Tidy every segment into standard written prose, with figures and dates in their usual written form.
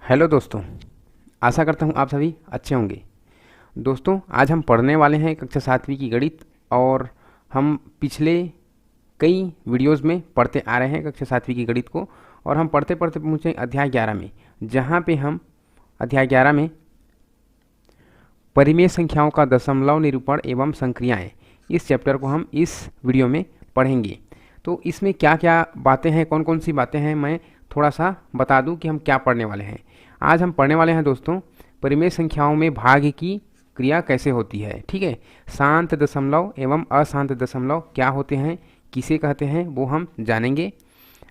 Hello दोस्तों, आशा करता हूँ आप सभी अच्छे होंगे। दोस्तों, आज हम पढ़ने वाले हैं कक्षा 7वीं की गणित। और हम पिछले कई वीडियोस में पढ़ते आ रहे हैं कक्षा 7वीं की गणित को। और हम पढ़ते पढ़ते पहुँचे अध्याय 11 में, जहाँ पे हम अध्याय 11 में परिमेय संख्याओं का दशमलव निरूपण एवं संक्रियाएँ, इस चैप्टर को हम इस वीडियो में पढ़ेंगे। तो इसमें क्या क्या बातें हैं, कौन कौन सी बातें हैं, मैं थोड़ा सा बता दूं कि हम क्या पढ़ने वाले हैं। आज हम पढ़ने वाले हैं दोस्तों, परिमेय संख्याओं में भाग की क्रिया कैसे होती है। ठीक है, शांत दशमलव एवं अशांत दशमलव क्या होते हैं, किसे कहते हैं, वो हम जानेंगे।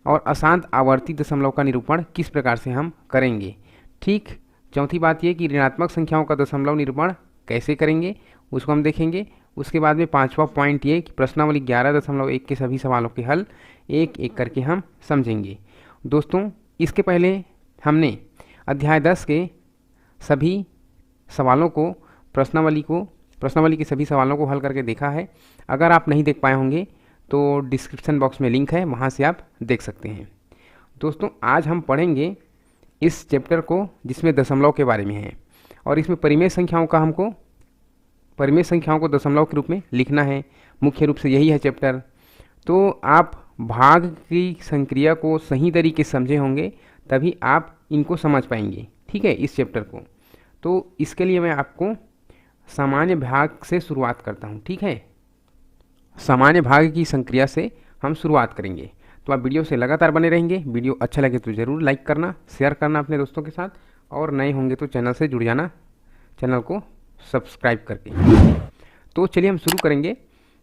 और अशांत आवर्ती दशमलव का निरूपण किस प्रकार से हम करेंगे। ठीक, चौथी बात ये कि ऋणात्मक संख्याओं का दशमलव निरूपण कैसे करेंगे, उसको हम देखेंगे। उसके बाद में पांचवा पॉइंट ये कि प्रश्नावली 11.1 के सभी सवालों के हल एक एक करके हम समझेंगे। दोस्तों, इसके पहले हमने अध्याय 10 के सभी सवालों को प्रश्नावली के सभी सवालों को हल करके देखा है। अगर आप नहीं देख पाए होंगे तो डिस्क्रिप्शन बॉक्स में लिंक है, वहाँ से आप देख सकते हैं। दोस्तों, आज हम पढ़ेंगे इस चैप्टर को जिसमें दशमलव के बारे में है। और इसमें परिमेय संख्याओं को दशमलव के रूप में लिखना है। मुख्य रूप से यही है चैप्टर। तो आप भाग की संक्रिया को सही तरीके से समझे होंगे, तभी आप इनको समझ पाएंगे। ठीक है, इस चैप्टर को। तो इसके लिए मैं आपको सामान्य भाग से शुरुआत करता हूँ। ठीक है, सामान्य भाग की संक्रिया से हम शुरुआत करेंगे। तो आप वीडियो से लगातार बने रहेंगे। वीडियो अच्छा लगे तो ज़रूर लाइक करना, शेयर करना अपने दोस्तों के साथ, और नए होंगे तो चैनल से जुड़ जाना, चैनल को सब्सक्राइब करके। तो चलिए हम शुरू करेंगे।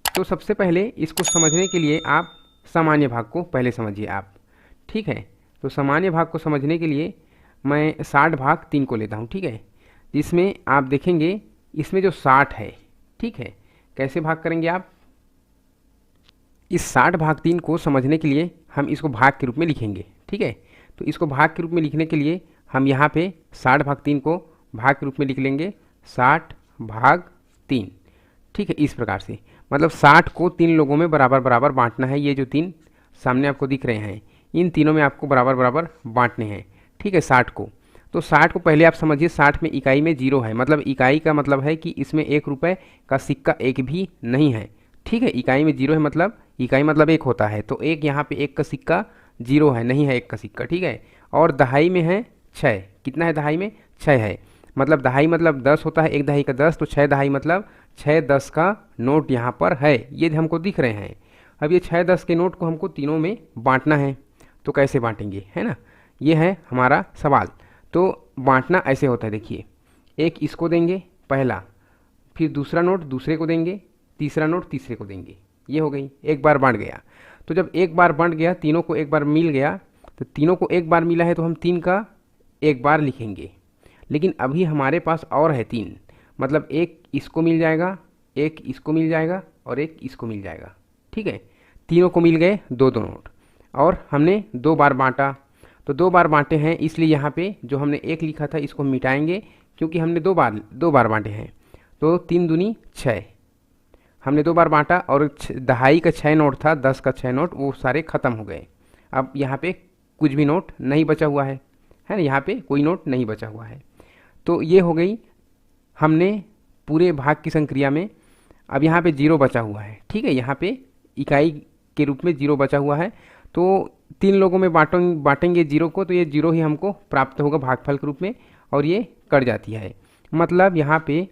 तो सबसे पहले इसको समझने के लिए आप सामान्य भाग को पहले समझिए आप। ठीक है, तो सामान्य भाग को समझने के लिए मैं 60/3 को लेता हूँ। ठीक है, जिसमें आप देखेंगे इसमें जो 60 है, ठीक है, कैसे भाग करेंगे आप। इस 60/3 को समझने के लिए हम इसको भाग के रूप में लिखेंगे। ठीक है, तो इसको भाग के रूप में लिखने के लिए हम यहाँ पे 60/3 को भाग के रूप में लिख लेंगे 60/3। ठीक है, इस प्रकार से, मतलब 60 को 3 लोगों में बराबर बराबर बांटना है। ये जो 3 सामने आपको दिख रहे हैं, इन तीनों में आपको बराबर बराबर बांटने हैं। ठीक है, 60 को, तो 60 को पहले आप समझिए, 60 में इकाई में 0 है, मतलब इकाई का मतलब है कि इसमें 1 रुपये का सिक्का एक भी नहीं है। ठीक है, इकाई में 0 है, मतलब इकाई मतलब 1 होता है, तो एक यहाँ पे 1 का सिक्का 0 है, नहीं है 1 का सिक्का। ठीक है, और दहाई में है 6। कितना है दहाई में? 6 है, मतलब दहाई मतलब 10 होता है, एक दहाई का 10, तो 6 दहाई मतलब 6 10 का नोट यहाँ पर है, ये हमको दिख रहे हैं। अब ये 6 10 के नोट को हमको तीनों में बांटना है, तो कैसे बांटेंगे, है ना, ये है हमारा सवाल। तो बांटना ऐसे होता है, देखिए, एक इसको देंगे पहला, फिर दूसरा नोट दूसरे को देंगे, तीसरा नोट तीसरे को देंगे। ये हो गई, एक बार बांट गया। तो जब एक बार बांट गया, तीनों को एक बार मिल गया, तो तीनों को एक बार मिला है तो हम 3 का एक बार लिखेंगे। लेकिन अभी हमारे पास और है 3, मतलब एक इसको मिल जाएगा, एक इसको मिल जाएगा, और एक इसको मिल जाएगा। ठीक है, तीनों को मिल गए 2 नोट, और हमने 2 बार बांटा, तो 2 बार बांटे हैं, इसलिए यहाँ पे जो हमने 1 लिखा था इसको मिटाएंगे, क्योंकि हमने 2 बार बांटे हैं। तो 3 दूनी 6, हमने 2 बार बांटा, और दहाई का 6 नोट था, 10 का 6 नोट, वो सारे ख़त्म हो गए। अब यहाँ पे कुछ भी नोट नहीं बचा हुआ है ना, यहाँ पे कोई नोट नहीं बचा हुआ है। तो ये हो गई हमने पूरे भाग की संक्रिया में। अब यहाँ पे 0 बचा हुआ है। ठीक है, यहाँ पे इकाई के रूप में 0 बचा हुआ है, तो 3 लोगों में बांटेंगे 0 को, तो ये 0 ही हमको प्राप्त होगा भागफल के रूप में, और ये कट जाती है। मतलब यहाँ पे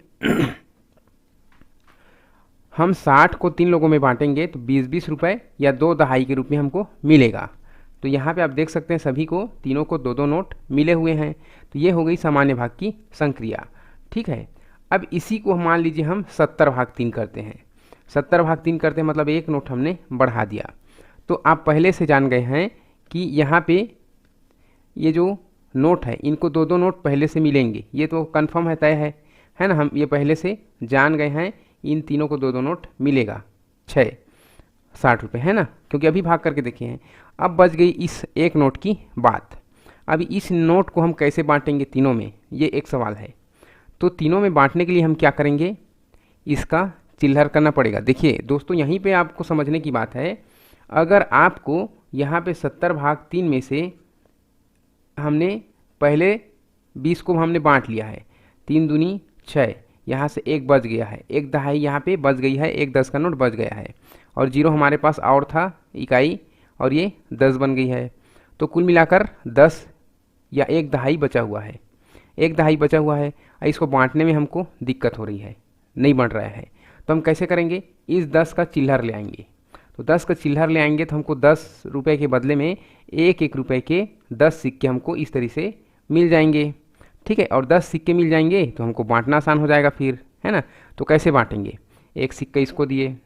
हम 60 को 3 लोगों में बांटेंगे तो 20-20 रुपये या 2 दहाई के रूप में हमको मिलेगा। तो यहाँ पे आप देख सकते हैं सभी को, तीनों को 2 नोट मिले हुए हैं। तो ये हो गई सामान्य भाग की संक्रिया। ठीक है, अब इसी को मान लीजिए हम 70/3 करते हैं। 70/3 करते हैं, मतलब 1 नोट हमने बढ़ा दिया। तो आप पहले से जान गए हैं कि यहाँ पे ये जो नोट है, इनको 2 नोट पहले से मिलेंगे, ये तो कन्फर्म है, तय है ना, हम ये पहले से जान गए हैं, इन तीनों को 2 नोट मिलेगा 60 रुपये, है ना, क्योंकि अभी भाग करके देखे हैं। अब बच गई इस 1 नोट की बात। अभी इस नोट को हम कैसे बांटेंगे तीनों में, ये एक सवाल है। तो तीनों में बांटने के लिए हम क्या करेंगे, इसका चिल्हर करना पड़ेगा। देखिए दोस्तों, यहीं पे आपको समझने की बात है, अगर आपको यहाँ पे 70/3 में से हमने पहले 20 को हमने बांट लिया है, 3 दूनी 6, यहाँ से एक बच गया है, एक दहाई यहाँ पे बच गई है, एक 10 का नोट बच गया है, और 0 हमारे पास और था इकाई, और ये 10 बन गई है। तो कुल मिलाकर 10 या एक दहाई बचा हुआ है, एक दहाई बचा हुआ है। इसको बांटने में हमको दिक्कत हो रही है, नहीं बन रहा है। तो हम कैसे करेंगे, इस 10 का चिल्हर ले आएंगे। तो 10 का चिल्हर ले आएंगे तो हमको 10 रुपये के बदले में 1-1 रुपये के 10 सिक्के हमको इस तरीके से मिल जाएंगे। ठीक है, और 10 सिक्के मिल जाएंगे तो हमको बांटना आसान हो जाएगा फिर, है ना। तो कैसे बांटेंगे, एक सिक्का इसको दिए,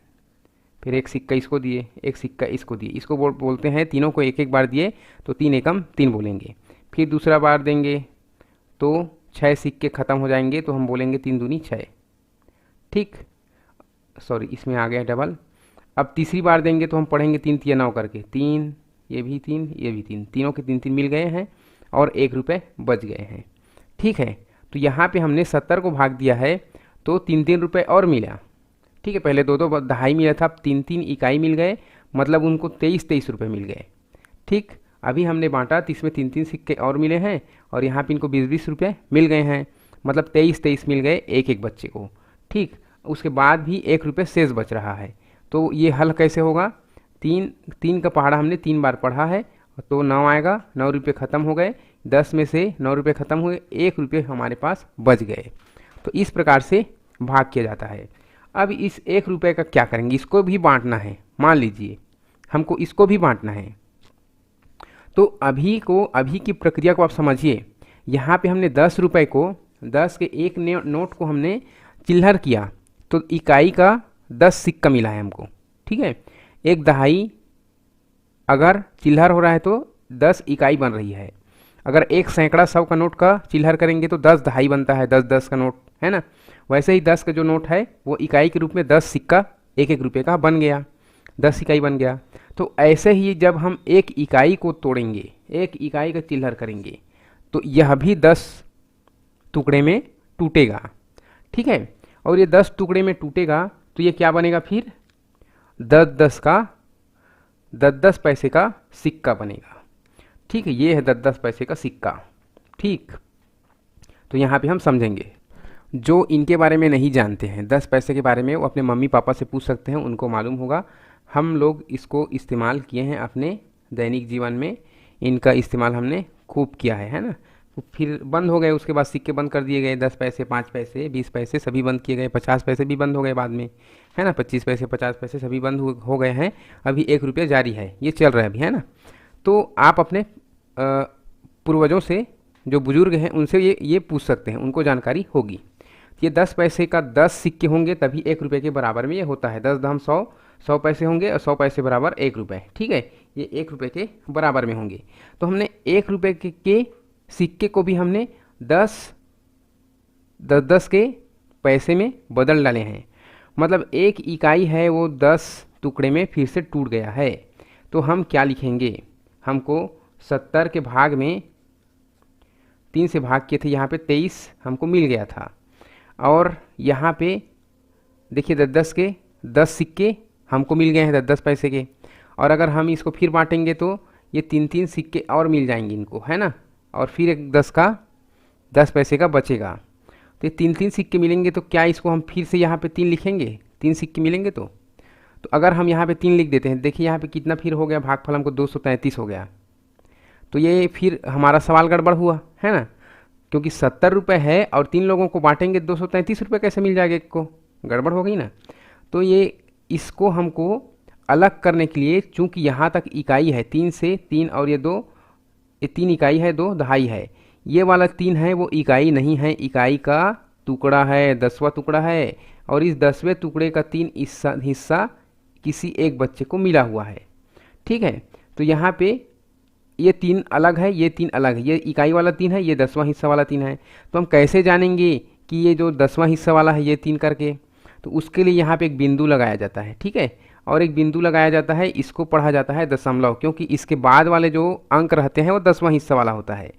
फिर एक सिक्का इसको दिए, एक सिक्का इसको दिए, इसको बोलते हैं, तीनों को एक एक बार दिए तो 3 एकम 3 बोलेंगे। फिर दूसरा बार देंगे तो 6 सिक्के ख़त्म हो जाएंगे, तो हम बोलेंगे 3 दूनी 6। ठीक, सॉरी इसमें आ गया डबल। अब तीसरी बार देंगे तो हम पढ़ेंगे 3 तिया 9 करके, 3, ये भी 3, ये भी 3, तीनों के 3-3 मिल गए हैं और 1 रुपये बच गए हैं। ठीक है, तो यहाँ पे हमने 70 को भाग दिया है तो 3-3 रुपये और मिला। ठीक है, पहले 2-2 दहाई मिला था, अब 3-3 इकाई मिल गए, मतलब उनको 23-23 रुपये मिल गए। ठीक, अभी हमने बांटा तो इसमें 3-3 सिक्के और मिले हैं, और यहाँ पे इनको 20-20 रुपये मिल गए हैं, मतलब 23-23 मिल गए एक एक बच्चे को। ठीक, उसके बाद भी 1 रुपये शेष बच रहा है। तो ये हल कैसे होगा, 3 का पहाड़ा हमने 3 बार पढ़ा है, तो 9 आएगा, 9 रुपये ख़त्म हो गए, 10 में से 9 रुपये ख़त्म हुए, 1 रुपये हमारे पास बच गए। तो इस प्रकार से भाग किया जाता है। अब इस 1 रुपये का क्या करेंगे, इसको भी बांटना है। मान लीजिए हमको इसको भी बांटना है, तो अभी की प्रक्रिया को आप समझिए। यहाँ पे हमने 10 रुपये को, 10 के एक नोट को हमने चिल्हर किया, तो इकाई का 10 सिक्का मिला है हमको। ठीक है, एक दहाई अगर चिल्हर हो रहा है तो 10 इकाई बन रही है। अगर एक सैकड़ा 100 का नोट का चिल्हर करेंगे तो 10 दहाई बनता है, 10-10 का नोट, है ना। वैसे ही 10 का जो नोट है वो इकाई के रूप में 10 सिक्का 1-1 रुपये का बन गया, 10 इकाई बन गया। तो ऐसे ही जब हम एक इकाई को तोड़ेंगे, एक इकाई का चिल्हर करेंगे, तो यह भी 10 टुकड़े में टूटेगा। ठीक है, और ये 10 टुकड़े में टूटेगा तो ये क्या बनेगा फिर, 10-10 पैसे का सिक्का बनेगा। ठीक है, ये है 10-10 पैसे का सिक्का। ठीक, तो यहाँ पे हम समझेंगे, जो इनके बारे में नहीं जानते हैं 10 पैसे के बारे में, वो अपने मम्मी पापा से पूछ सकते हैं, उनको मालूम होगा। हम लोग इसको इस्तेमाल किए हैं अपने दैनिक जीवन में, इनका इस्तेमाल हमने खूब किया है ना। फिर बंद हो गए, उसके बाद सिक्के बंद कर दिए गए, 10 पैसे, 5 पैसे, 20 पैसे सभी बंद किए गए, 50 पैसे भी बंद हो गए बाद में, है ना। 25 पैसे, 50 पैसे सभी बंद हो गए हैं। अभी 1 रुपया जारी है, ये चल रहा है अभी, है ना। तो आप अपने पूर्वजों से, जो बुजुर्ग हैं, उनसे ये पूछ सकते हैं, उनको जानकारी होगी। ये 10 पैसे का 10 सिक्के होंगे तभी 1 रुपये के बराबर में ये होता है। 10 दाम 100, 100 पैसे होंगे और 100 पैसे बराबर 1 रुपये। ठीक है, ये 1 रुपये के बराबर में होंगे। तो हमने 1 रुपये के सिक्के को भी हमने 10 के पैसे में बदल डाले हैं, मतलब एक इकाई है वो 10 टुकड़े में फिर से टूट गया है। तो हम क्या लिखेंगे, हमको 70 के भाग में 3 से भाग किए थे, यहाँ पे 23 हमको मिल गया था, और यहाँ पे देखिए 10-10 के 10 सिक्के हमको मिल गए हैं 10-10 पैसे के। और अगर हम इसको फिर बांटेंगे तो ये 3-3 सिक्के और मिल जाएंगे इनको, है ना। और फिर एक 10 पैसे का बचेगा, तो ये 3-3 सिक्के मिलेंगे। तो क्या इसको हम फिर से यहाँ पे 3 लिखेंगे, 3 सिक्के मिलेंगे तो अगर हम यहाँ पे 3 लिख देते हैं, देखिए यहाँ पे कितना फिर हो गया, भागफल हमको 233 हो गया। तो ये फिर हमारा सवाल गड़बड़ हुआ, है ना, क्योंकि 70 रुपये है और 3 लोगों को बांटेंगे 233 रुपये कैसे मिल जाएगा, एक को गड़बड़ हो गई ना। तो ये इसको हमको अलग करने के लिए, चूँकि यहाँ तक इकाई है 3 से 3 और ये 2, ये 3 इकाई है, 2 दहाई है, ये वाला 3 है वो इकाई नहीं है, इकाई का टुकड़ा है, 10वां टुकड़ा है, और इस 10वें टुकड़े का 3 हिस्सा किसी एक बच्चे को मिला हुआ है। ठीक है, तो यहाँ पे ये 3 अलग है, ये 3 अलग है, ये इकाई वाला 3 है, ये 10वां हिस्सा वाला 3 है। तो हम कैसे जानेंगे कि ये जो 10वां हिस्सा वाला है ये 3 करके, तो उसके लिए यहाँ पे एक बिंदु लगाया जाता है। ठीक है, और एक बिंदु लगाया जाता है, इसको पढ़ा जाता है दशमलव, क्योंकि इसके बाद वाले जो अंक रहते हैं वो 10वां हिस्सा वाला होता है,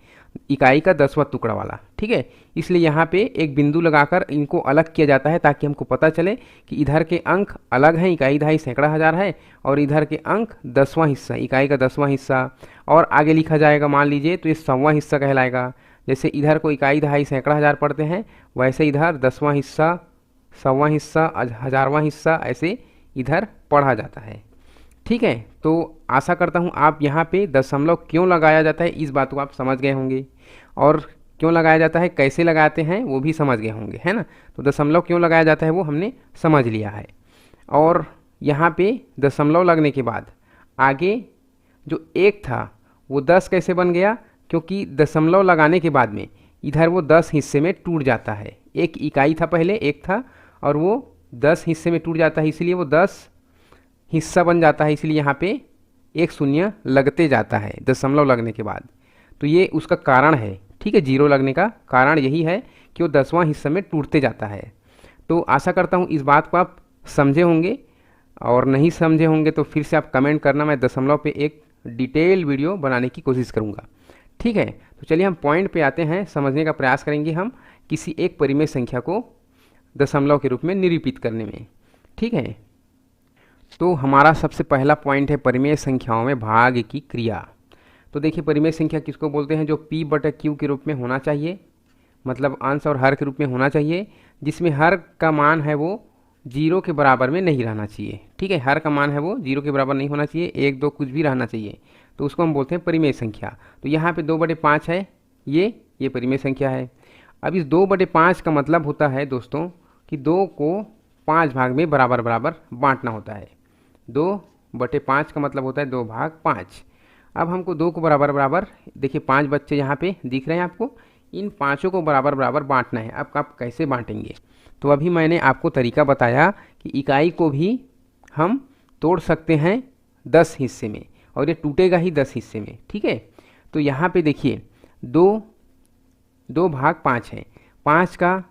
इकाई का 10वां टुकड़ा वाला। ठीक है, इसलिए यहाँ पे एक बिंदु लगाकर इनको अलग किया जाता है, ताकि हमको पता चले कि इधर के अंक अलग हैं, इकाई दहाई सैकड़ा हज़ार है, और इधर के अंक 10वां हिस्सा, इकाई का 10वां हिस्सा, और आगे लिखा जाएगा मान लीजिए तो ये 100वां हिस्सा कहलाएगा। जैसे इधर को इकाई, दहाई, सैकड़ा, हज़ार पढ़ते हैं, वैसे इधर 10वां हिस्सा, 100वां हिस्सा, 1000वां हिस्सा ऐसे इधर पढ़ा जाता है। ठीक है, तो आशा करता हूँ आप यहाँ पे दशमलव क्यों लगाया जाता है इस बात को आप समझ गए होंगे, और क्यों लगाया जाता है, कैसे लगाते हैं वो भी समझ गए होंगे, है ना। तो दशमलव क्यों लगाया जाता है वो हमने समझ लिया है। और यहाँ पे दशमलव लगने के बाद आगे जो 1 था वो 10 कैसे बन गया, क्योंकि दशमलव लगाने के बाद में इधर वो 10 हिस्से में टूट जाता है। एक इकाई था पहले, 1 था, और वो 10 हिस्से में टूट जाता है, इसलिए वो 10 हिस्सा बन जाता है, इसलिए यहाँ पे एक शून्य लगते जाता है दशमलव लगने के बाद। तो ये उसका कारण है। ठीक है, जीरो लगने का कारण यही है कि वो 10वां हिस्से में टूटते जाता है। तो आशा करता हूँ इस बात को आप समझे होंगे, और नहीं समझे होंगे तो फिर से आप कमेंट करना, मैं दशमलव पे एक डिटेल वीडियो बनाने की कोशिश करूँगा। ठीक है, तो चलिए हम पॉइंट पे आते हैं, समझने का प्रयास करेंगे हम किसी एक परिमेय संख्या को दशमलव के रूप में निरूपित करने में। ठीक है, तो हमारा सबसे पहला पॉइंट है परिमेय संख्याओं में भाग की क्रिया। तो देखिए, परिमेय संख्या किसको बोलते हैं, जो P/Q के रूप में होना चाहिए, मतलब अंश और हर के रूप में होना चाहिए, जिसमें हर का मान है वो 0 के बराबर में नहीं रहना चाहिए। ठीक है, हर का मान है वो 0 के बराबर नहीं होना चाहिए, 1, 2 कुछ भी रहना चाहिए, तो उसको हम बोलते हैं परिमेय संख्या। तो यहाँ पे 2/5 है, ये परिमेय संख्या है। अब इस 2/5 का मतलब होता है दोस्तों कि 2 को 5 भाग में बराबर बराबर बांटना होता है। 2/5 का मतलब होता है 2/5। अब हमको 2 को बराबर बराबर, देखिए 5 बच्चे यहाँ पे दिख रहे हैं आपको, इन पाँचों को बराबर बराबर बांटना है। अब आप कैसे बांटेंगे, तो अभी मैंने आपको तरीका बताया कि इकाई को भी हम तोड़ सकते हैं 10 हिस्से में, और ये टूटेगा ही 10 हिस्से में। ठीक है, तो यहाँ पे देखिए 2/5 है, 5 का,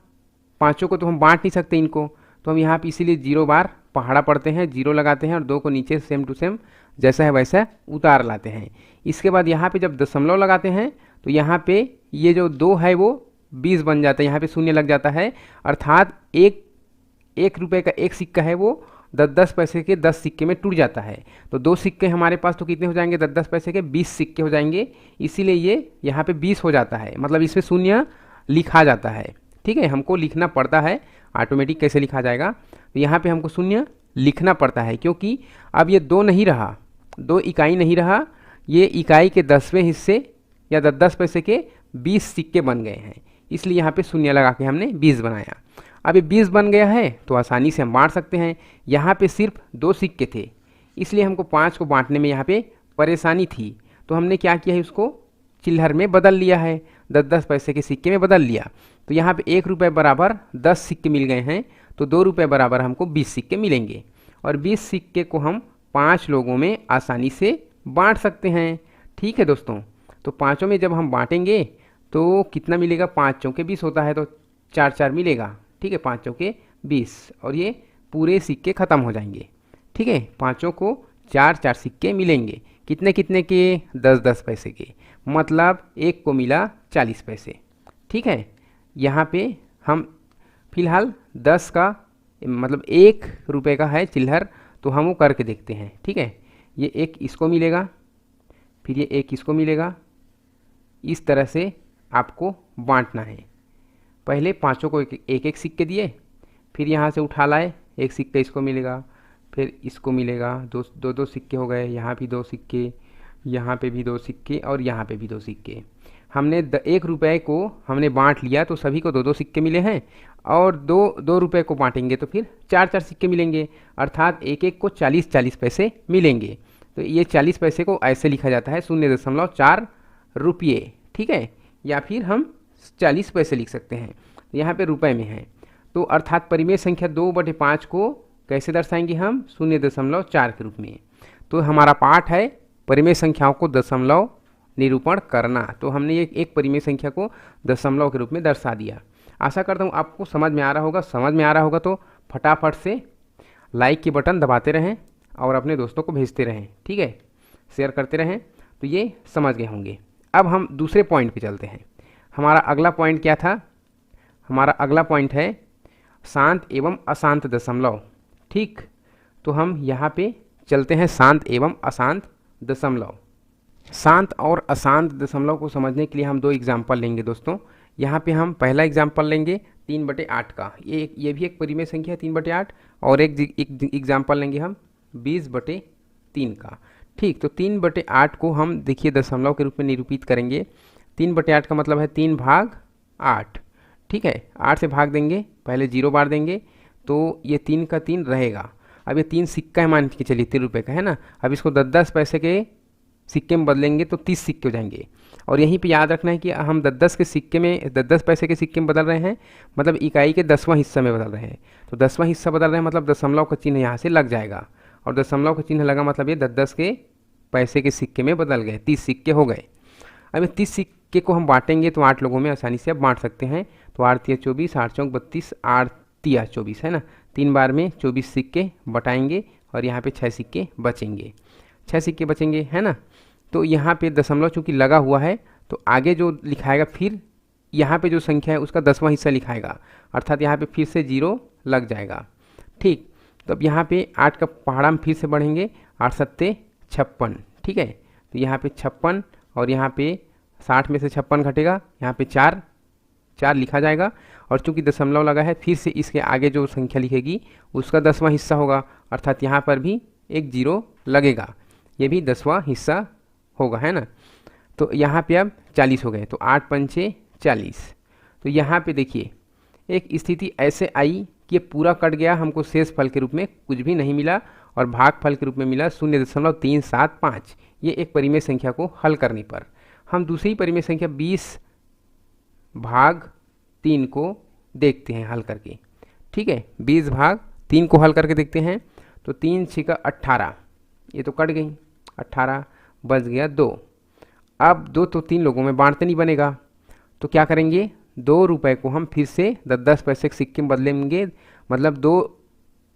पाँचों को तो हम बांट नहीं सकते इनको, तो हम यहाँ पे इसीलिए 0 बार पहाड़ा पढ़ते हैं, 0 लगाते हैं, और 2 को नीचे सेम टू सेम जैसा है वैसा उतार लाते हैं। इसके बाद यहाँ पे जब दशमलव लगाते हैं तो यहाँ पे ये जो 2 है वो 20 बन जाता है, यहाँ पे शून्य लग जाता है, अर्थात एक रुपये का एक सिक्का है वो 10-10 पैसे के 10 सिक्के में टूट जाता है। तो 2 सिक्के हमारे पास तो कितने हो जाएंगे, 10-10 पैसे के 20 सिक्के हो जाएंगे, इसीलिए ये यहाँ पे 20 हो जाता है, मतलब इसमें शून्य लिखा जाता है। ठीक है, हमको लिखना पड़ता है, ऑटोमेटिक कैसे लिखा जाएगा, तो यहाँ पे हमको शून्य लिखना पड़ता है, क्योंकि अब ये 2 नहीं रहा, 2 इकाई नहीं रहा, ये इकाई के 10वें हिस्से या 10-10 पैसे के 20 सिक्के बन गए हैं, इसलिए यहाँ पे शून्य लगा के हमने 20 बनाया। अब ये 20 बन गया है तो आसानी से हम बांट सकते हैं। यहाँ पे सिर्फ 2 सिक्के थे, इसलिए हमको 5 को बांटने में यहाँ पे परेशानी थी, तो हमने क्या किया है, उसको चिल्हर में बदल लिया है, 10-10 पैसे के सिक्के में बदल लिया। तो यहाँ पे 1 रुपये बराबर 10 सिक्के मिल गए हैं, तो 2 रुपये बराबर हमको 20 सिक्के मिलेंगे, और 20 सिक्के को हम 5 लोगों में आसानी से बांट सकते हैं। ठीक है दोस्तों, तो पाँचों में जब हम बांटेंगे तो कितना मिलेगा, 5 चौके 20 होता है, तो 4-4 मिलेगा। ठीक है, 5 चौके 20, और ये पूरे सिक्के ख़त्म हो जाएंगे। ठीक है, पाँचों को 4-4 सिक्के मिलेंगे, कितने कितने के, 10-10 पैसे के, मतलब एक को मिला 40 पैसे। ठीक है, यहाँ पे हम फिलहाल 10 का मतलब 1 रुपये का है चिल्हर, तो हम वो करके देखते हैं। ठीक है, ये एक इसको मिलेगा, फिर ये एक इसको मिलेगा, इस तरह से आपको बांटना है। पहले पाँचों को एक एक सिक्के दिए, फिर यहाँ से उठा लाए, एक सिक्का इसको मिलेगा, फिर इसको मिलेगा, दो सिक्के हो गए, यहाँ भी 2 सिक्के, यहाँ पे भी 2 सिक्के, और यहाँ पे भी 2 सिक्के। हमने 1 रुपये को हमने बांट लिया, तो सभी को 2-2 सिक्के मिले हैं, और 2 रुपये को बांटेंगे तो फिर 4-4 सिक्के मिलेंगे, अर्थात एक एक को 40-40 पैसे मिलेंगे। तो ये 40 पैसे को ऐसे लिखा जाता है 0.4 रुपये। ठीक है, या फिर हम 40 पैसे लिख सकते हैं, यहाँ पे रुपए में है। तो अर्थात परिमेय संख्या 2/5 को कैसे दर्शाएंगे हम, 0.4 के रूप में। तो हमारा पाठ है परिमेय संख्याओं को दशमलव निरूपण करना। तो हमने एक परिमेय संख्या को दशमलव के रूप में दर्शा दिया। आशा करता हूँ आपको समझ में आ रहा होगा। समझ में आ रहा होगा तो फटाफट से लाइक की बटन दबाते रहें और अपने दोस्तों को भेजते रहें। ठीक है, शेयर करते रहें, तो ये समझ गए होंगे। अब हम दूसरे पॉइंट पे चलते हैं। हमारा अगला पॉइंट क्या था, हमारा अगला पॉइंट है शांत एवं अशांत दशमलव। ठीक, तो हम यहाँ पे चलते हैं शांत एवं अशांत दशमलव। शांत और अशांत दशमलव को समझने के लिए हम दो एग्जाम्पल लेंगे दोस्तों। यहाँ पे हम पहला एग्जाम्पल लेंगे 3/8 का, ये भी एक परिमेय संख्या है 3/8, और एक एग्जाम्पल लेंगे हम 20/3 का। ठीक, तो 3/8 को हम देखिए दशमलव के रूप में निरूपित करेंगे। 3/8 का मतलब है 3 भाग 8। ठीक है, 8 से भाग देंगे, पहले 0 बार देंगे तो ये 3 का 3 रहेगा। अब ये 3 सिक्का है, मान के चलिए 3 रुपये का है ना। अब इसको 10-10 पैसे के सिक्के में बदलेंगे तो 30 सिक्के हो जाएंगे। और यहीं पे याद रखना है कि हम 10-10 के सिक्के में 10-10 पैसे के सिक्के में बदल रहे हैं, मतलब इकाई के 10वां हिस्सा में बदल रहे हैं। तो 10वां हिस्सा बदल रहे हैं मतलब दशमलव का चिन्ह यहाँ से लग जाएगा, और दशमलव का चिन्ह लगा मतलब ये 10-10 के पैसे के सिक्के में बदल गए, 30 सिक्के हो गए। अब ये 30 सिक्के को हम बांटेंगे तो 8 लोगों में आसानी से अब बांट सकते हैं। तो 8 × 24, 8 × 4 32, 8 × 24 है ना। 3 बार में 24 सिक्के बटाएंगे और यहाँ पे 6 सिक्के बचेंगे, 6 सिक्के बचेंगे है ना। तो यहाँ पे दशमलव चूँकि लगा हुआ है तो आगे जो लिखाएगा फिर यहाँ पे जो संख्या है उसका 10वां हिस्सा लिखाएगा, अर्थात यहाँ पे फिर से 0 लग जाएगा। ठीक, तो अब यहाँ पे 8 का पहाड़ा हम फिर से बढ़ेंगे, 8 × 7 = 56। ठीक है, तो यहाँ पे 56 और यहाँ पे 60 में से 56 घटेगा, यहाँ पे 4 लिखा जाएगा। और चूंकि दशमलव लगा है फिर से इसके आगे जो संख्या लिखेगी उसका 10वां हिस्सा होगा, अर्थात यहाँ पर भी एक 0 लगेगा, ये भी 10वां हिस्सा होगा है ना। तो यहाँ पे अब 40 हो गए, तो 8 × 5 = 40। तो यहाँ पे देखिए एक स्थिति ऐसे आई कि ये पूरा कट गया, हमको शेष फल के रूप में कुछ भी नहीं मिला और भागफल के रूप में मिला 0.375। ये एक परिमेय संख्या को हल करने पर। हम दूसरी परिमेय संख्या 20/3 को देखते हैं हल करके। ठीक है, 20/3 को हल करके देखते हैं। तो 3 × 6 = 18, ये तो कट गई, 18 बच गया 2। अब 2 तो 3 लोगों में बांटते नहीं बनेगा, तो क्या करेंगे 2 रुपये को हम फिर से 10-10 पैसे के सिक्के में बदलेंगे, मतलब 2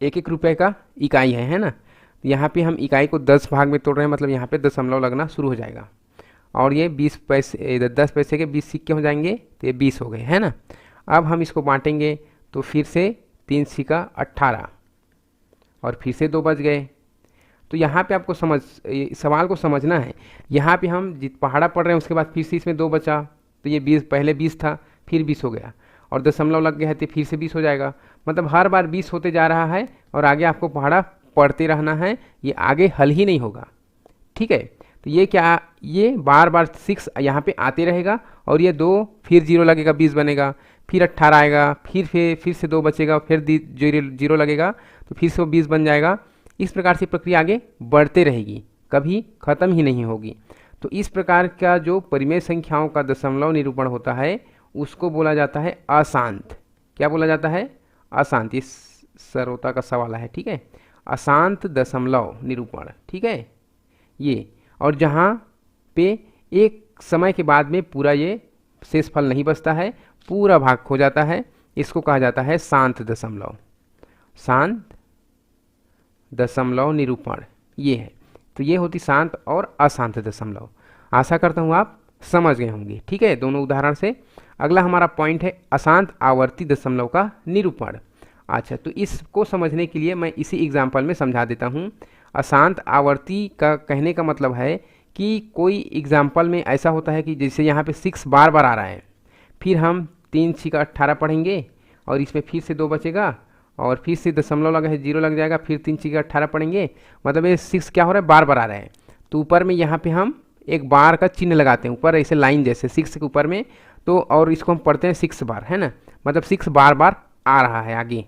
1-1 रुपये का इकाई है ना। यहाँ पे हम इकाई को 10 भाग में तोड़ रहे हैं, मतलब यहाँ पे दशमलव लगना शुरू हो जाएगा और ये 20 पैसे 10 पैसे के 20 सिक्के हो जाएंगे, तो ये 20 हो गए है ना। अब हम इसको बांटेंगे तो फिर से 3 × 6 = 18 और फिर से 2 बच गए। तो यहाँ पे आपको सवाल को समझना है। यहाँ पे हम पहाड़ा पढ़ रहे हैं, उसके बाद फिर से इसमें 2 बचा, तो ये 20 पहले 20 था फिर 20 हो गया और दशमलव लग गया है तो फिर से 20 हो जाएगा। मतलब हर बार 20 होते जा रहा है और आगे आपको पहाड़ा पढ़ते रहना है, ये आगे हल ही नहीं होगा। ठीक है, तो ये क्या, ये बार बार 6 यहाँ पे आते रहेगा और ये 2 फिर 0 लगेगा, 20 बनेगा, फिर 18 आएगा, फिर से 2 बचेगा, फिर 0 लगेगा तो फिर से वो 20 बन जाएगा। इस प्रकार से प्रक्रिया आगे बढ़ते रहेगी, कभी ख़त्म ही नहीं होगी। तो इस प्रकार का जो परिमेय संख्याओं का दशमलव निरूपण होता है उसको बोला जाता है अशांत। क्या बोला जाता है? अशांत। इस श्रोता का सवाल है, ठीक है, अशांत दशमलव निरूपण, ठीक है ये। और जहाँ पे एक समय के बाद में पूरा ये शेषफल नहीं बचता है, पूरा भाग खो जाता है, इसको कहा जाता है शांत दशमलव। शांत दशमलव निरूपण ये है। तो ये होती शांत और अशांत दशमलव। आशा करता हूँ आप समझ गए होंगे, ठीक है, दोनों उदाहरण से। अगला हमारा पॉइंट है अशांत आवर्ती दशमलव का निरूपण। अच्छा, तो इसको समझने के लिए मैं इसी एग्जाम्पल में समझा देता हूँ। अशांत आवर्ती का कहने का मतलब है कि कोई एग्जाम्पल में ऐसा होता है कि जैसे यहाँ पे 6 बार बार आ रहा है, फिर हम 3 × 6 = 18 पढ़ेंगे और इसमें फिर से 2 बचेगा और फिर से दशमलव लगा है 0 लग जाएगा, फिर 3 × 6 = 18 पढ़ेंगे, मतलब ये 6 क्या हो रहा है, बार बार आ रहा है। तो ऊपर में यहाँ पे हम एक बार का चिन्ह लगाते हैं, ऊपर ऐसे लाइन जैसे 6 के ऊपर में, तो और इसको हम पढ़ते हैं 6 बार, है ना, मतलब 6 बार बार आ रहा है आगे,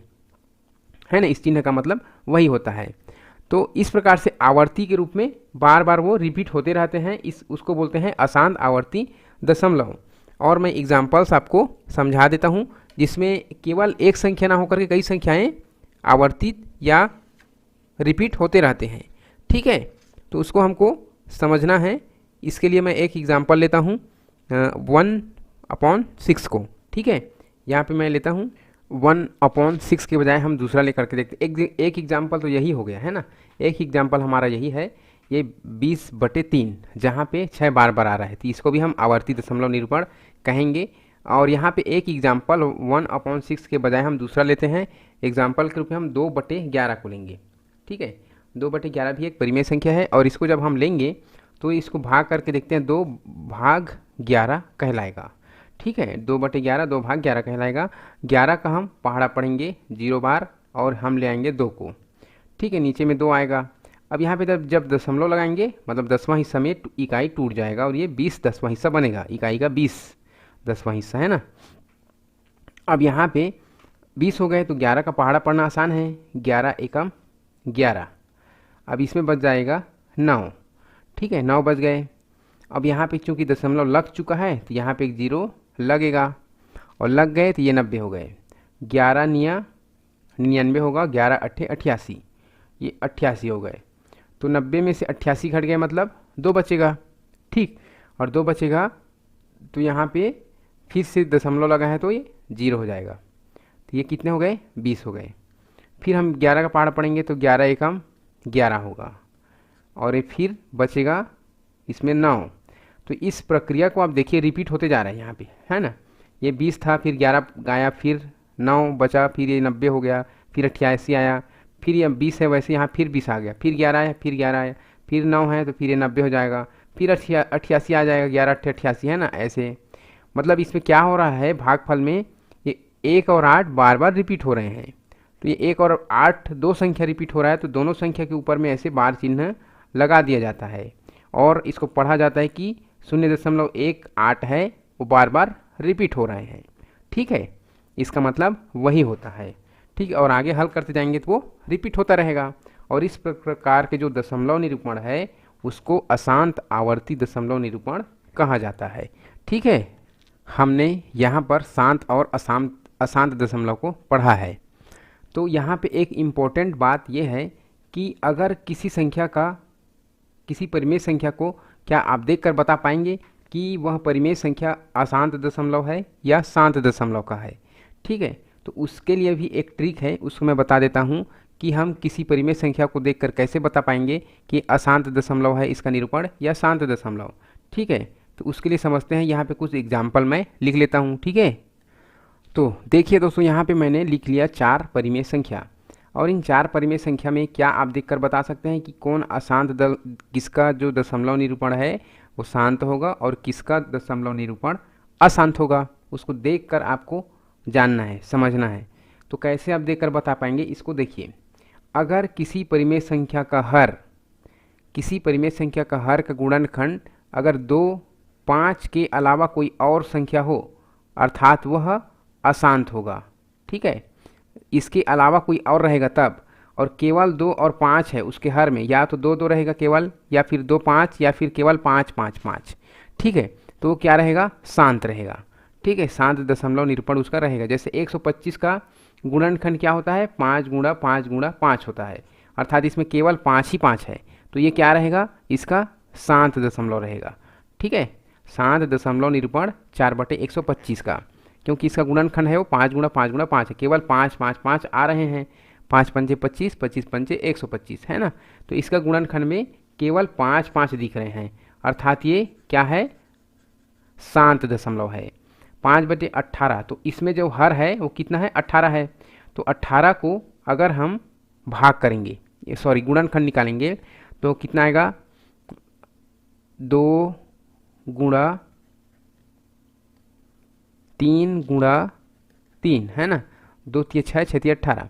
है ना, इस चिन्ह का मतलब वही होता है। तो इस प्रकार से आवर्ती के रूप में बार बार वो रिपीट होते रहते हैं, उसको बोलते हैं अशांत आवर्ती दशमलव। और मैं एग्जाम्पल्स आपको समझा देता हूँ जिसमें केवल एक संख्या ना होकर के कई संख्याएं आवर्तित या रिपीट होते रहते हैं, ठीक है। तो उसको हमको समझना है। इसके लिए मैं एक एग्जाम्पल लेता हूँ 1/6 को, ठीक है। यहाँ पे मैं लेता हूँ 1/6 के बजाय हम दूसरा लेकर के देखते। एक एग्जाम्पल तो यही हो गया है ना, एक एग्जाम्पल हमारा यही है, ये 20/3 जहाँ पे 6 बार बार आ रहा है, तो इसको भी हम आवर्ती दशमलव निरूपण कहेंगे। और यहाँ पे एक एग्जाम्पल 1/6 के बजाय हम दूसरा लेते हैं, एग्जाम्पल के रूप में हम 2/11 को लेंगे, ठीक है। 2/11 भी एक परिमेय संख्या है और इसको जब हम लेंगे तो इसको भाग करके देखते हैं, 2/11 कहलाएगा। ठीक है, 2/11 2/11 कहलाएगा। 11 का हम पहाड़ा पढ़ेंगे 0 बार और हम ले आएंगे 2 को। ठीक है, नीचे में 2 आएगा। अब यहाँ पे जब दशमलव लगाएंगे मतलब 10वां हिस्सा में इकाई टूट जाएगा और ये 20 10वां हिस्सा बनेगा। इकाई का 20 10वां हिस्सा है ना। अब यहाँ पे 20 हो गए तो 11 का पहाड़ा पढ़ना आसान है। 11 एकम 11। अब इसमें बच जाएगा 9। ठीक है, 9 बच गए। अब यहाँ पे चूंकि दशमलव लग चुका है तो यहाँ पे एक 0 लगेगा और लग गए तो ये 90 हो गए। 11 निया 99 होगा, 11 अट्ठे 88, ये 88 हो गए। तो 90 में से 88 घट गए मतलब 2 बचेगा। ठीक, और 2 बचेगा तो यहाँ पे फिर से दशमलव लगा है तो ये 0 हो जाएगा। तो ये कितने हो गए? 20 हो गए। फिर हम 11 का पहाड़ा पढ़ेंगे तो 11 एकम 11 होगा और ये फिर बचेगा इसमें 9। तो इस प्रक्रिया को आप देखिए रिपीट होते जा रहा है यहाँ पे, है ना। ये 20 था, फिर 11 गया, फिर 9 बचा, फिर ये 90 हो गया, फिर 88 आया, फिर ये 20 है वैसे यहाँ फिर 20 आ गया, फिर 11 आया, फिर 11 आया, फिर 9 है तो फिर ये 90 हो जाएगा, फिर 88 आ जाएगा, 11 अट्ठे 88 है ना। ऐसे मतलब इसमें क्या हो रहा है, भागफल में ये 1 और 8 बार बार रिपीट हो रहे हैं। तो ये 1 और 8 दो संख्या रिपीट हो रहा है तो दोनों संख्या के ऊपर में ऐसे बार चिन्ह लगा दिया जाता है और इसको पढ़ा जाता है कि 0.18 है वो बार बार रिपीट हो रहे हैं। ठीक है, इसका मतलब वही होता है। ठीक है, और आगे हल करते जाएंगे तो वो रिपीट होता रहेगा। और इस प्रकार के जो दशमलव निरूपण है उसको अशांत आवर्ती दशमलव निरूपण कहा जाता है। ठीक है, हमने यहाँ पर शांत और अशांत दशमलव को पढ़ा है। तो यहाँ पे एक इम्पोर्टेंट बात यह है कि अगर किसी परिमेय संख्या को क्या आप देखकर बता पाएंगे कि वह परिमेय संख्या अशांत दशमलव है या शांत दशमलव का है। ठीक है, तो उसके लिए भी एक ट्रिक है, उसको मैं बता देता हूँ कि हम किसी परिमेय संख्या को देखकर कैसे बता पाएंगे कि अशांत दशमलव है इसका निरूपण या शांत दशमलव। ठीक है, तो उसके लिए समझते हैं, यहाँ पे कुछ एग्जाम्पल मैं लिख लेता हूँ। ठीक है, तो देखिए दोस्तों, यहाँ पे मैंने लिख लिया 4 परिमेय संख्या और इन 4 परिमेय संख्या में क्या आप देखकर बता सकते हैं कि कौन किसका जो दशमलव निरूपण है वो शांत होगा और किसका दशमलव निरूपण अशांत होगा। उसको देखकर आपको जानना है, समझना है। तो कैसे आप देखकर बता पाएंगे इसको देखिए। अगर किसी परिमेय संख्या का हर का गुणनखंड अगर 2 5 के अलावा कोई और संख्या हो अर्थात वह अशांत होगा। ठीक है, इसके अलावा कोई और रहेगा तब, और केवल 2 और 5 है उसके हर में, या तो 2 2 रहेगा केवल, या फिर 2 5, या फिर केवल 5 5 5। ठीक है, तो वो क्या रहेगा? शांत रहेगा। ठीक है, शांत दशमलव निरूपण उसका रहेगा। जैसे 125 का गुणनखंड क्या होता है? 5 गुणा 5 गुणा 5 होता है, अर्थात इसमें केवल 5 ही 5 है, तो ये क्या रहेगा? इसका शांत दशमलव रहेगा। ठीक है, शांत दशमलव निरूपण 4/125 का, क्योंकि इसका गुणनखंड है वो 5 गुणा 5 गुणा 5 है, केवल 5 5 5 आ रहे हैं। 5 पंचे 25, 25 पंचे 125 है ना। तो इसका गुणनखंड में केवल 5 5 दिख रहे हैं, अर्थात ये क्या है? शांत दशमलव है। 5/18, तो इसमें जो हर है वो कितना है? 18 है। तो 18 को अगर हम भाग करेंगे, गुणनखंड निकालेंगे तो कितना आएगा? 2 गुणा 3 गुणा 3 है ना, 2 3 6 6 3 18।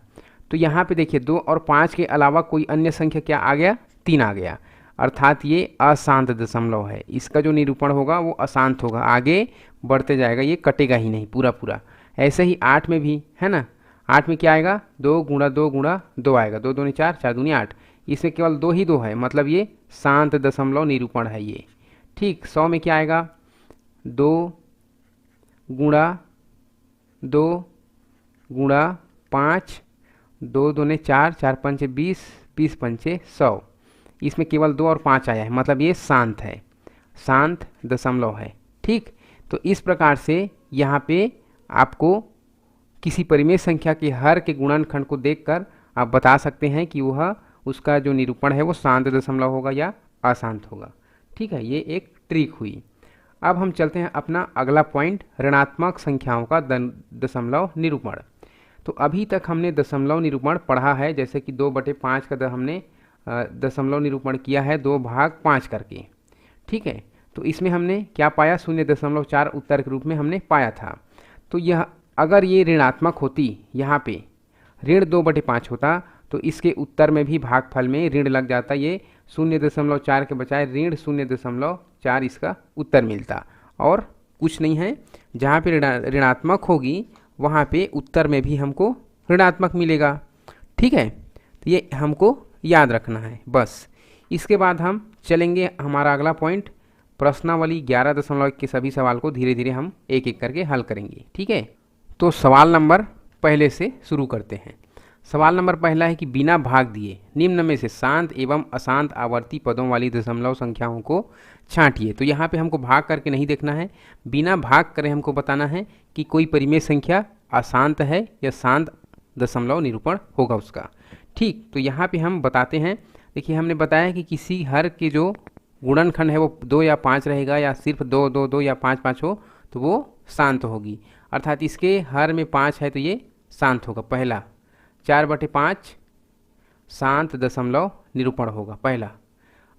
तो यहाँ पे देखिए 2 और 5 के अलावा कोई अन्य संख्या क्या आ गया? 3 आ गया, अर्थात ये अशांत दशमलव है। इसका जो निरूपण होगा वो अशांत होगा, आगे बढ़ते जाएगा, ये कटेगा ही नहीं पूरा पूरा। ऐसे ही 8 में भी है ना, 8 में क्या आएगा? 2 गुणा 2 गुणा 2 आएगा, 2 दूनी 4 4 दूनी 8। इसमें केवल 2 ही 2 है, मतलब ये शांत दशमलव निरूपण है ये। ठीक, 100 में क्या आएगा? 2 गुणा 2 गुणा 5, 2 दूने 4 4 पंचे 20, 20 पंचे 100। इसमें केवल 2 और 5 आया है, मतलब ये शांत है, शांत दशमलव है। ठीक, तो इस प्रकार से यहाँ पे आपको किसी परिमेय संख्या के हर के गुणनखंड को देखकर आप बता सकते हैं कि वह उसका जो निरूपण है वो शांत दशमलव होगा या अशांत होगा। ठीक है, ये एक ट्रिक हुई। अब हम चलते हैं अपना अगला पॉइंट, ऋणात्मक संख्याओं का दशमलव निरूपण। तो अभी तक हमने दशमलव निरूपण पढ़ा है, जैसे कि 2/5 का हमने दशमलव निरूपण किया है 2/5 करके। ठीक है। तो इसमें हमने क्या पाया, 0.4 उत्तर के रूप में हमने पाया था। तो यह अगर ये ऋणात्मक होती, यहाँ पे ऋण 2/5 होता तो इसके उत्तर में भी भागफल में ऋण लग जाता, ये 0.4 के बजाय ऋण 0.4 इसका उत्तर मिलता। और कुछ नहीं है, जहाँ पे ऋणात्मक होगी वहाँ पे उत्तर में भी हमको ऋणात्मक मिलेगा। ठीक है, तो ये हमको याद रखना है बस। इसके बाद हम चलेंगे हमारा अगला पॉइंट, प्रश्नावली 11.1 के सभी सवाल को धीरे धीरे हम एक एक करके हल करेंगे। ठीक है, तो सवाल नंबर पहले से शुरू करते हैं। सवाल नंबर पहला है कि बिना भाग दिए निम्न में से शांत एवं अशांत आवर्ती पदों वाली दशमलव संख्याओं को छांटिए। तो यहाँ पे हमको भाग करके नहीं देखना है, बिना भाग करे हमको बताना है कि कोई परिमेय संख्या अशांत है या शांत दशमलव निरूपण होगा उसका। ठीक, तो यहाँ पे हम बताते हैं। देखिए, हमने बताया कि किसी हर के जो गुणनखंड है वो 2 या 5 रहेगा, या सिर्फ 2 2 2 या 5 5 हो तो वो शांत होगी। अर्थात इसके हर में 5 है तो ये शांत होगा। पहला 4/5 शांत दशमलव निरूपण होगा पहला।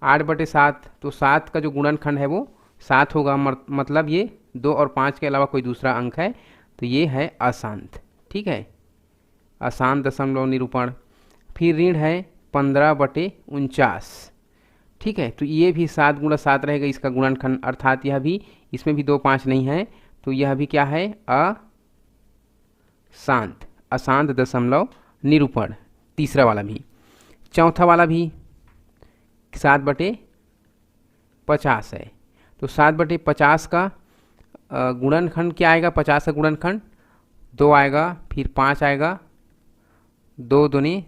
8/7 तो 7 का जो गुणनखंड है वो 7 होगा, मतलब ये 2 और 5 के अलावा कोई दूसरा अंक है तो ये है अशांत। ठीक है, अशांत दशमलव निरूपण। फिर ऋण है 15/49। ठीक है, तो ये भी 7 × 7 रहेगा इसका गुणनखंड, अर्थात यह भी, इसमें भी 2 5 नहीं है तो यह भी क्या है, अशांत, अशांत दशमलव निरूपण। तीसरा वाला भी, चौथा वाला भी 7/50 है। तो 7/50 का गुणनखंड क्या आएगा, 50 का गुणनखंड 2 आएगा, फिर 5 आएगा, 2 दूनी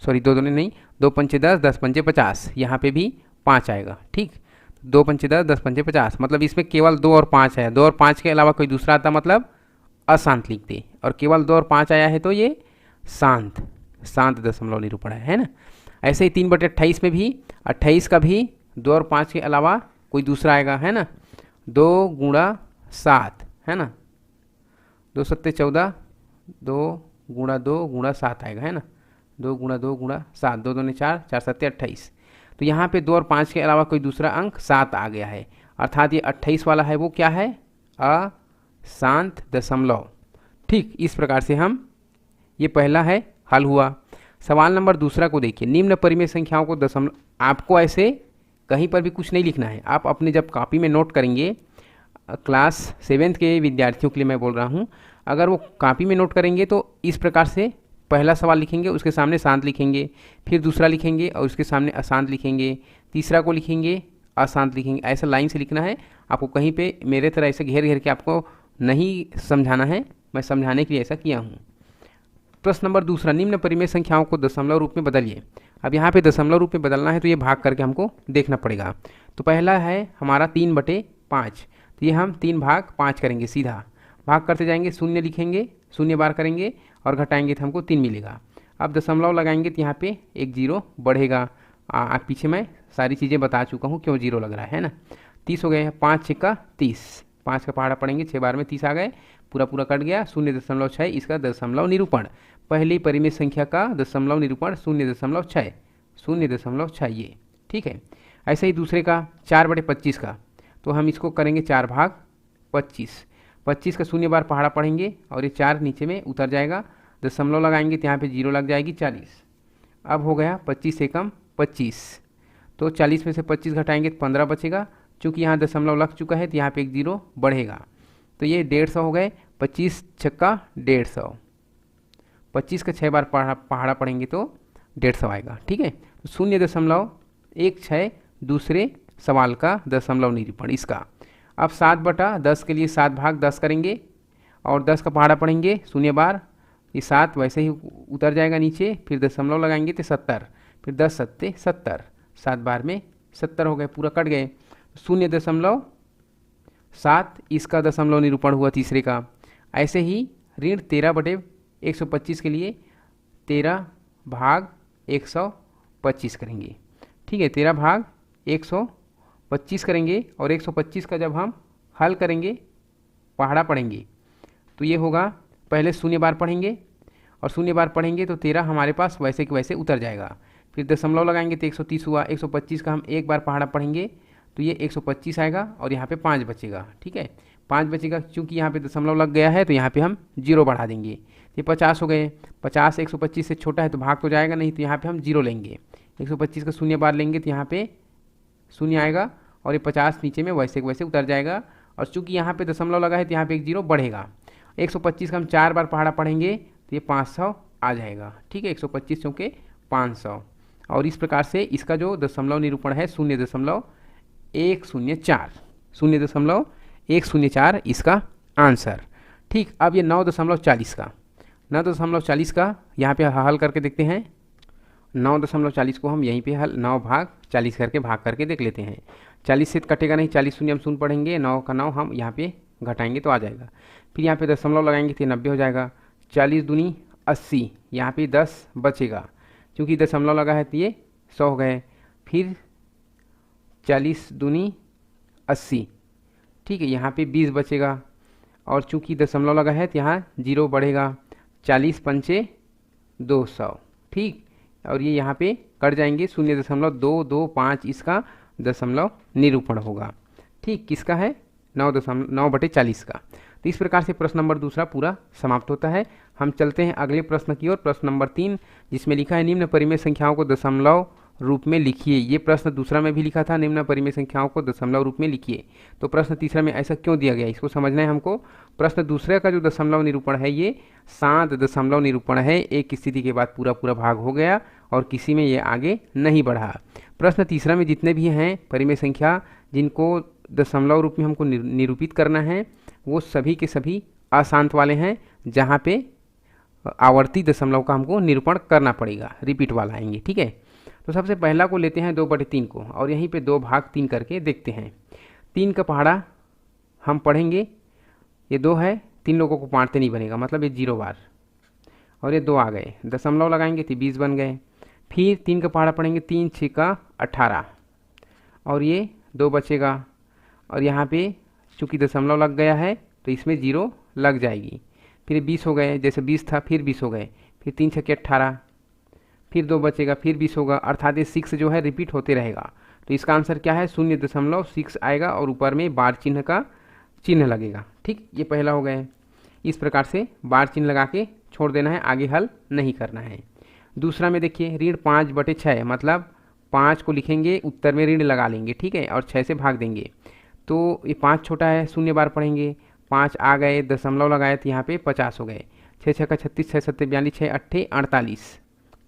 नहीं, 2 पंचे 10, 10 पंचे 50, यहाँ पे भी 5 आएगा। ठीक, 2 पंचे 10, 10 पंचे 50, मतलब इसमें केवल 2 और 5 है, 2 और 5 के अलावा कोई दूसरा आता मतलब अशांत लिख दे, और केवल 2 और 5 आया है तो ये शांत दशमलव निरूपण है ना। ऐसे ही 3/28 में भी 28 का भी 2 और 5 के अलावा कोई दूसरा आएगा, है ना। 2 × 7 है ना, 2 7 14, 2 × 2 × 7 आएगा, है ना, 2 × 2 × 7, 2 2 4, 4 7 28। तो यहाँ पे 2 और 5 के अलावा कोई दूसरा अंक 7 आ गया है, अर्थात ये 28 वाला है वो क्या है, अशांत दशमलव। ठीक, इस प्रकार से हम, ये पहला है हल हुआ। सवाल नंबर दूसरा को देखिए, निम्न परिमेय संख्याओं को दशमलव, आपको ऐसे कहीं पर भी कुछ नहीं लिखना है, आप अपने जब कॉपी में नोट करेंगे, क्लास 7th के विद्यार्थियों के लिए मैं बोल रहा हूँ, अगर वो कॉपी में नोट करेंगे तो इस प्रकार से पहला सवाल लिखेंगे, उसके सामने शांत लिखेंगे, फिर दूसरा लिखेंगे और उसके सामने अशांत लिखेंगे, तीसरा को लिखेंगे, अशांत लिखेंगे, ऐसा लाइन से लिखना है। आपको कहीं पे मेरे तरह ऐसे घेर घेर के आपको नहीं समझाना है, मैं समझाने के लिए ऐसा किया हूँ। प्रश्न नंबर दूसरा, निम्न परिमेय संख्याओं को दशमलव रूप में बदलिए। अब यहाँ पे दशमलव रूप में बदलना है तो ये भाग करके हमको देखना पड़ेगा। तो पहला है हमारा 3/5, तो ये हम 3/5 करेंगे, सीधा भाग करते जाएंगे, शून्य लिखेंगे, शून्य बार करेंगे और घटाएंगे तो हमको 3 मिलेगा। अब दशमलव लगाएंगे तो यहाँ पे एक 0 बढ़ेगा। पीछे मैं सारी चीज़ें बता चुका हूँ क्यों 0 लग रहा है ना। 30 हो गए, 5 6 का 30, 5 का पहाड़ा पड़ेंगे, 6 बार में 30 आ गए, पूरा कट गया। 0.6 इसका दशमलव निरूपण, पहली परिमेय संख्या का दशमलव निरूपण 0.6, 0.6 ये। ठीक है, ऐसे ही दूसरे का 4/25 का, तो हम इसको करेंगे 4/25, 25 का 0 बार पहाड़ा पढ़ेंगे और ये 4 नीचे में उतर जाएगा, दशमलव लगाएंगे तो यहाँ पे 0 लग जाएगी, 40। अब हो गया 25 से कम 25, तो 40 में से 25 घटाएंगे तो 15 बचेगा। चूँकि यहाँ दशमलव लग चुका है तो यहाँ पे एक 0 बढ़ेगा, तो ये 150 हो गए। 25 छक्का 150, 25 का 6 बार पहाड़ा पढ़ेंगे तो 150 आएगा। ठीक है, तो 0.16 दूसरे सवाल का दशमलव निरूपण इसका। अब 7/10 के लिए 7 भाग 10 करेंगे और 10 का पहाड़ा पढ़ेंगे 0 बार, ये 7 वैसे ही उतर जाएगा नीचे, फिर दशमलव लगाएंगे तो 70, फिर 10 7 70, 7 बार में 70 हो गए, पूरा कट गए। 0.7 इसका दशमलव निरूपण हुआ तीसरे का। ऐसे ही ऋण 13/125 के लिए 13 भाग 125 करेंगे। ठीक है, 13 भाग 125 करेंगे और 125 का जब हम हल करेंगे, पहाड़ा पढ़ेंगे तो ये होगा, पहले 0 बार पढ़ेंगे और 0 बार पढ़ेंगे तो 13 हमारे पास वैसे कि वैसे उतर जाएगा। फिर दशमलव लगाएंगे तो 130 हुआ। 125 का हम एक बार पहाड़ा पढ़ेंगे तो ये 125 आएगा और यहाँ पे 5 बचेगा। ठीक है, 5 बचेगा, चूंकि यहाँ पे दशमलव लग गया है तो यहाँ पे हम 0 बढ़ा देंगे। ये 50 हो गए। 50 125 से छोटा है तो भाग तो जाएगा नहीं, तो यहाँ पे हम 0 लेंगे। 125 का शून्य बार लेंगे तो यहाँ पे शून्य आएगा और ये 50 नीचे में वैसे वैसे उतर जाएगा। और चूंकि यहाँ पे दशमलव लगा है तो यहाँ पे एक 0 बढ़ेगा। 125 का हम 4 बार पहाड़ा पढ़ेंगे तो ये 500 आ जाएगा। ठीक है, 125 चौके 500। और इस प्रकार से इसका जो दशमलव निरूपण है 0.104, 0.104 इसका आंसर। ठीक, अब ये 9.40 का, 9.40 का यहाँ पे हल करके देखते हैं। 9.40 को हम यहीं पे हल 9 भाग 40 करके भाग करके देख लेते हैं। 40 से कटेगा नहीं, 40 शून्य हम शून्य पढ़ेंगे, 9 का 9 हम यहाँ पे घटाएंगे तो आ जाएगा। फिर यहाँ पे दशमलव लगाएंगे तो 90 हो जाएगा। 40 दूनी 80, यहाँ पे 10 बचेगा, क्योंकि दशमलव लगा है तो ये 100 हो गए। फिर 40 दूनी 80, ठीक है, यहाँ पे 20 बचेगा और चूंकि दशमलव लगा है तो यहाँ 0 बढ़ेगा। 40 पंचे 200, ठीक, और ये यहाँ पे कट जाएंगे। 0.225 इसका दशमलव निरूपण होगा। ठीक, किसका है? 9/40 का। तो इस प्रकार से प्रश्न नंबर दूसरा पूरा समाप्त होता है। हम चलते हैं अगले प्रश्न की ओर, प्रश्न नंबर 3, जिसमें लिखा है निम्न परिमेय संख्याओं को दशमलव रूप में लिखिए। ये प्रश्न दूसरा में भी लिखा था, निम्न परिमेय संख्याओं को दशमलव रूप में लिखिए। तो प्रश्न तीसरा में ऐसा क्यों दिया गया, इसको समझना है हमको। प्रश्न दूसरे का जो दशमलव निरूपण है ये 7 दशमलव निरूपण है। एक स्थिति के बाद पूरा पूरा भाग हो गया और किसी में ये आगे नहीं बढ़ा। प्रश्न तीसरा में जितने भी हैं परिमेय संख्या जिनको दशमलव रूप में हमको निरूपित करना है वो सभी के सभी अशांत वाले हैं, जहाँ पे आवर्ती दशमलव का हमको निरूपण करना पड़ेगा, रिपीट वाला आएंगे। ठीक है, तो सबसे पहला को लेते हैं 2/3 को और यहीं पे 2 भाग 3 करके देखते हैं। 3 का पहाड़ा हम पढ़ेंगे, ये 2 है, 3 लोगों को बांटते नहीं बनेगा, मतलब ये 0 बार, और ये 2 आ गए, दशमलव लगाएंगे तो 20 बन गए। फिर 3 का पहाड़ा पढ़ेंगे, 3 6 का 18 और ये 2 बचेगा और यहाँ पे चूँकि दशमलव लग गया है तो इसमें 0 लग जाएगी। फिर 20 हो गए, जैसे 20 था फिर 20 हो गए, फिर 3 6 18, फिर 2 बचेगा, फिर 20 होगा, अर्थात ये 6 जो है रिपीट होते रहेगा। तो इसका आंसर क्या है? 0.6 आएगा और ऊपर में बार चिन्ह का चिन्ह लगेगा। ठीक, ये पहला हो गया। इस प्रकार से बार चिन्ह लगा के छोड़ देना है, आगे हल नहीं करना है। दूसरा में देखिए, ऋण 5/6, मतलब 5 को लिखेंगे, उत्तर में ऋण लगा लेंगे, ठीक है, और 6 से भाग देंगे। तो ये 5 छोटा है, 0 बार पढ़ेंगे, 5 आ गए, दशमलव लगाए तो यहाँ पे 50 हो गए। 6 6 का 36, 6 7 42, 6 8 48,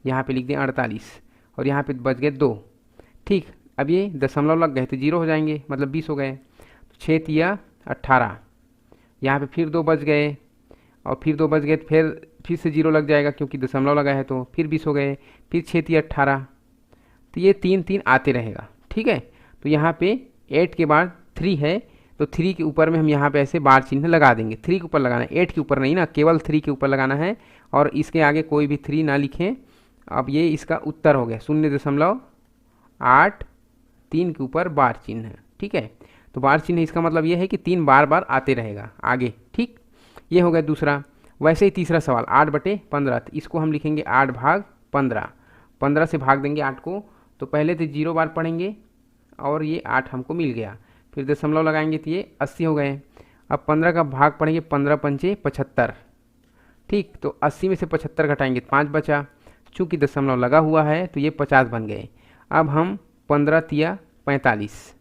यहाँ पे लिख दें 48 और यहाँ पे बच गए 2। ठीक, अब ये दशमलव लग गए तो 0 हो जाएंगे, मतलब 20 हो गए। 6 3 18, यहाँ पे फिर 2 बच गए और फिर 2 बच गए तो फिर से 0 लग जाएगा क्योंकि दशमलव लगा है, तो फिर 20 हो गए। फिर 6 3 18, तो ये 3 3 आते रहेगा। ठीक है, तो यहाँ पे 8 के बाद 3 है तो 3 के ऊपर में हम यहाँ पे ऐसे बार चिन्ह लगा देंगे। 3 के ऊपर लगाना है, 8 के ऊपर नहीं ना, केवल 3 के ऊपर लगाना है और इसके आगे कोई भी 3 ना लिखें। अब ये इसका उत्तर हो गया 0.83 के ऊपर बार चिन्ह। ठीक है, तो बार चिन्ह इसका मतलब ये है कि 3 बार बार आते रहेगा आगे। ठीक, ये हो गया दूसरा। वैसे ही तीसरा सवाल 8/15, तो इसको हम लिखेंगे 8 भाग 15। 15 से भाग देंगे 8 को, तो पहले तो 0 बार पढ़ेंगे और ये 8 हमको मिल गया, फिर दशमलव लगाएंगे तो ये 80 हो गए। अब 15 का भाग पढ़ेंगे, 15 पंचे 75। ठीक, तो 80 में से 75 घटाएंगे तो 5 बचा, चूँकि दशमलव लगा हुआ है तो ये 50 बन गए। अब हम 15 3 45,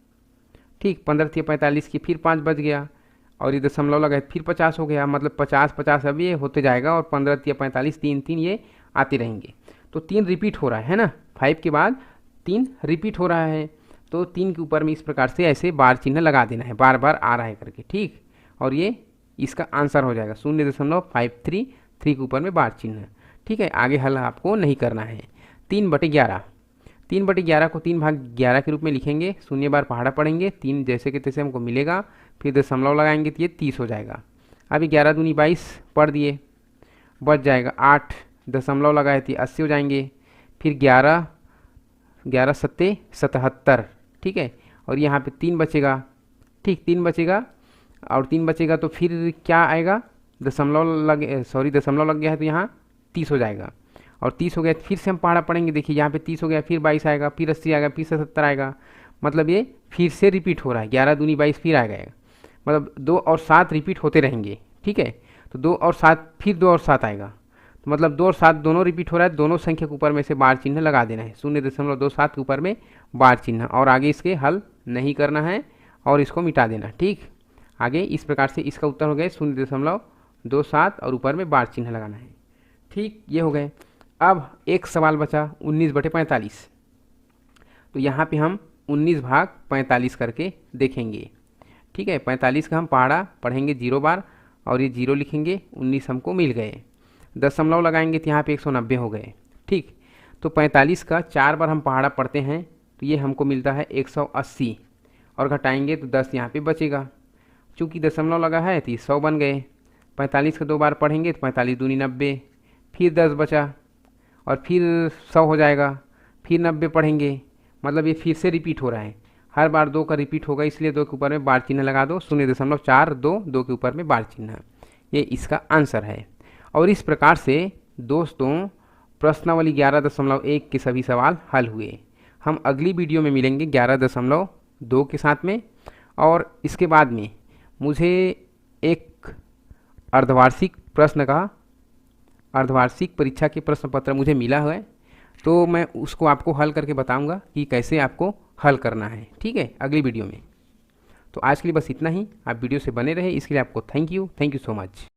ठीक, 15 3 45 की फिर 5 बच गया और ये दशमलव लगा फिर 50 हो गया, मतलब 50 50 अब ये होते जाएगा और 15 3 45 3 3 ये आते रहेंगे। तो 3 रिपीट हो रहा है ना, 5 के बाद 3 रिपीट हो रहा है, तो 3 के ऊपर में इस प्रकार से ऐसे बार चिन्ह लगा देना है, बार बार आ रहा है करके। ठीक, और ये इसका आंसर हो जाएगा 0.533, 3 के ऊपर में बार चिन्ह। ठीक है, आगे हल आपको नहीं करना है। 3/11, 3/11 को 3 भाग 11 के रूप में लिखेंगे, 0 बार पहाड़ा पढ़ेंगे, 3 जैसे के तैसे हमको मिलेगा, फिर दशमलव लगाएंगे तो ये 30 हो जाएगा। अभी 11 दूनी 22 पढ़ दिए, बच जाएगा 8, दशमलव लगाए तो 80 हो जाएंगे। फिर 11 11 7 77, ठीक है, और यहाँ पे 3 बचेगा। ठीक, 3 बचेगा और 3 बचेगा तो फिर क्या आएगा, दशमलव लग गया है तो यहाँ 30 हो जाएगा और 30 हो गया, फिर से हम पहाड़ा पढ़ेंगे। देखिए यहाँ पे 30 हो गया, फिर 22 आएगा, फिर 80 आएगा, फिर से 70 आएगा। मतलब ये फिर से रिपीट हो रहा है, 11 दूनी 22 फिर आ गएगा। मतलब 2 और 7 रिपीट होते रहेंगे, ठीक है। तो 2 और 7, फिर 2 और 7 आएगा। तो मतलब 2 और 7 दोनों रिपीट हो रहा है, दोनों संख्या के ऊपर में से बार चिन्ह लगा देना है, 0.27 के ऊपर में बार चिन्ह, और आगे इसके हल नहीं करना है और इसको मिटा देना। ठीक, आगे इस प्रकार से इसका उत्तर हो गए 0.27 और ऊपर में बार चिन्ह लगाना है। ठीक, ये हो गए। अब एक सवाल बचा 19/45। तो यहाँ पे हम 19 भाग 45 करके देखेंगे। ठीक है, 45 का हम पहाड़ा पढ़ेंगे 0 बार और ये 0 लिखेंगे, 19 हमको मिल गए। दशमलव लगाएंगे तो यहाँ पे 190 हो गए। ठीक, तो 45 का 4 बार हम पहाड़ा पढ़ते हैं तो ये हमको मिलता है 180, और घटाएंगे तो 10 यहाँ पे बचेगा। चूँकि दशमलव लगा है तो ये 100 बन गए। 45 का 2 बार पढ़ेंगे तो 45 दूनी 90, फिर 10 बचा और फिर 100 हो जाएगा, फिर 90 पढ़ेंगे। मतलब ये फिर से रिपीट हो रहा है, हर बार 2 का रिपीट होगा, इसलिए 2 के ऊपर में बार चिन्ह लगा दो, 0.42, 2 के ऊपर में बार चिन्ह। ये इसका आंसर है। और इस प्रकार से दोस्तों प्रश्नावली 11.1 के सभी सवाल हल हुए। हम अगली वीडियो में मिलेंगे 11.2 के साथ में, और इसके बाद में मुझे एक अर्धवार्षिक परीक्षा के प्रश्न पत्र मुझे मिला है, तो मैं उसको आपको हल करके बताऊंगा कि कैसे आपको हल करना है। ठीक है, अगली वीडियो में। तो आज के लिए बस इतना ही। आप वीडियो से बने रहे, इसके लिए आपको थैंक यू सो मच।